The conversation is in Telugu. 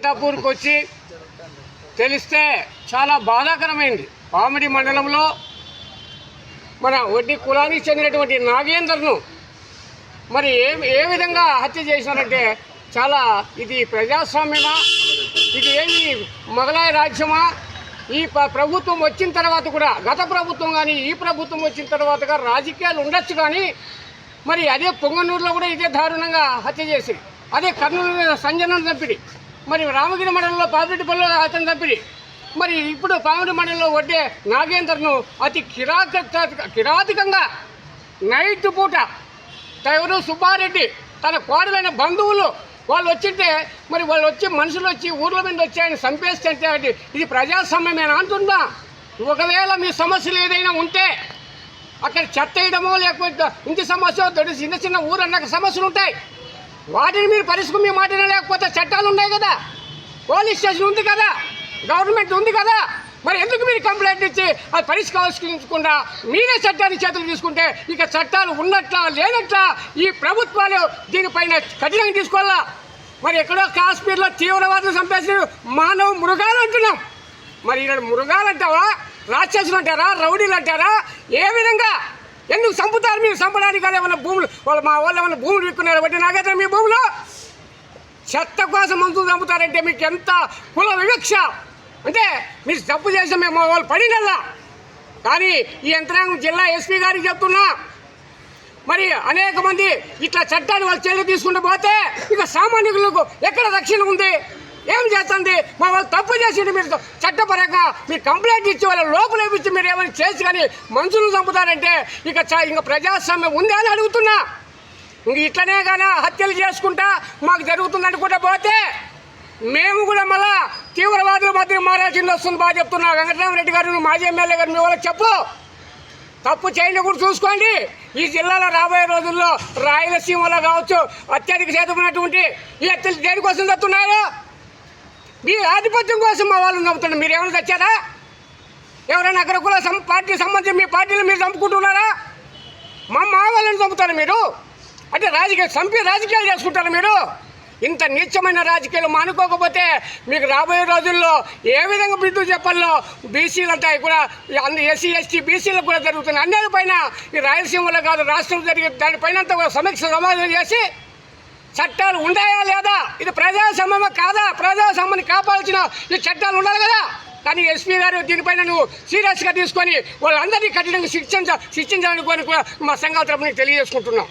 కొత్తపూర్కి వచ్చి తెలిస్తే చాలా బాధాకరమైంది. పామిడి మండలంలో మన వడ్డీ కులానికి చెందినటువంటి నాగేందర్ను మరి ఏ విధంగా హత్య చేసినారంటే చాలా ఇది ప్రజాస్వామ్యమా, ఇది ఏమి మొగలాయి రాజ్యమా? ఈ ప్రభుత్వం వచ్చిన తర్వాత కూడా, గత ప్రభుత్వం కానీ ఈ ప్రభుత్వం వచ్చిన తర్వాత రాజకీయాలు ఉండొచ్చు కానీ మరి అదే పొంగనూరులో కూడా ఇదే దారుణంగా హత్య చేసి, అదే కర్నూలు సంజనను చంపిడి, మరి రామగిరి మండలంలో పాపిరెడ్డిపల్లిలో అతను చంపిడి, మరి ఇప్పుడు పామిడి మండలంలో వడ్డే నాగేందర్ను అతి కిరాతకంగా నైట్ పూట ఎవరు సుబ్బారెడ్డి తన కోడలైన బంధువులు వాళ్ళు వచ్చింటే మరి వాళ్ళు వచ్చి మనుషులు వచ్చి ఊర్ల మీద వచ్చి ఆయన చంపేస్తే ఇది ప్రజాస్వామ్యమేనా అంటుందా? ఒకవేళ మీ సమస్యలు ఏదైనా ఉంటే అక్కడ చెత్త వేయడమో లేకపోతే ఇంటి సమస్య చిన్న చిన్న ఊరు అన్నాక సమస్యలు ఉంటాయి, వాటిని మీరు పరిష్కరి మాటిన లేకపోతే చట్టాలు ఉన్నాయి కదా, పోలీస్ స్టేషన్ ఉంది కదా, గవర్నమెంట్ ఉంది కదా, మరి ఎందుకు మీరు కంప్లైంట్ ఇచ్చి అది పరిష్కరించకుండా మీరే చట్టాన్ని చేతులు తీసుకుంటే ఇక చట్టాలు ఉన్నట్లా లేనట్లా ఈ ప్రభుత్వాలు దీనిపైన కఠినంగా తీసుకోవాలా? మరి ఎక్కడో కాశ్మీర్లో తీవ్రవాదులు చంపేసిన మానవ మృగాలు అంటున్నాం, మరి ఇక్కడ మృగాలు అంటావా, రాక్షసులు అంటారా, రౌడీలు అంటారా? ఏ విధంగా ఎందుకు చంపుతారు మీరు? చంపడానికి ఏమైనా భూములు మా వాళ్ళు ఏమైనా భూములు విక్కున్నారు బట్టి నాకైతే మీ భూములు చెత్త కోసం మనుషులు చంపుతారంటే మీకు ఎంత కుల వివక్ష అంటే మీరు తప్పు చేస్తే మేము మా వాళ్ళు పడినల్లా. కానీ ఈ యంత్రాంగం జిల్లా ఎస్పీ గారికి చెప్తున్నా, మరి అనేక మంది ఇట్లా చట్టాన్ని వాళ్ళు చర్యలు తీసుకుంటూ పోతే ఇక సామాన్యులకు ఎక్కడ రక్షణ ఉంది? ఏం చేస్తుంది? మా వాళ్ళు తప్పు చేసి మీరు చట్టపరంగా మీరు కంప్లైంట్ ఇచ్చి వాళ్ళ లోపల వేపించి మీరు ఏమైనా చేసి కానీ మనుషులు చంపుతారంటే ఇక ప్రజాస్వామ్యం ఉంది అని అడుగుతున్నా. ఇంక ఇట్లనే కానీ హత్యలు చేసుకుంటా మాకు జరుగుతుంది అనుకుంటా పోతే మేము కూడా మళ్ళా తీవ్రవాదుల మధ్య మారాల్సింది వస్తుంది. బాగా చెప్తున్నా వెంకటరామరెడ్డి గారు, మాజీ ఎమ్మెల్యే గారు, మీ వాళ్ళకి చెప్పు, తప్పు చేయని కూడా చూసుకోండి. ఈ జిల్లాలో రాబోయే రోజుల్లో రాయలసీమలో కావచ్చు అత్యధిక శాతం ఉన్నటువంటి ఈ హత్యలు దేనికోసం చదువుతున్నారు? మీ ఆధిపత్యం కోసం మా వాళ్ళు చంపుతున్నారు. మీరు ఏమైనా తెచ్చారా? ఎవరైనా అక్కడ కుల పార్టీ సంబంధించి మీ పార్టీలు మీరు చంపుకుంటున్నారా? మా వాళ్ళని చంపుతారు మీరు అంటే రాజకీయాలు చేసుకుంటారు మీరు? ఇంత నీచమైన రాజకీయాలు మానుకోకపోతే మీకు రాబోయే రోజుల్లో ఏ విధంగా బిడ్డు చెప్పాలో బీసీలంతా కూడా ఎస్సీ ఎస్టీ బీసీలకు కూడా జరుగుతుంది. అన్నిటిపైన ఈ రాయలసీమలో కాదు రాష్ట్రంలో జరిగే దానిపైన సమీక్ష సమాధానం చేసి చట్టాలు ఉన్నాయా లేదా, ఇది ప్రజాస్వామ్యమా కాదా, ప్రజాస్వామ్యాన్ని కాపాడాల్సిన ఈ చట్టాలు ఉండాలి కదా. కానీ ఎస్పీ గారు దీనిపైన నువ్వు సీరియస్గా తీసుకొని వాళ్ళందరినీ కఠినంగా శిక్షించాలని కూడా మా సంఘాల తరపున తెలియజేసుకుంటున్నాం.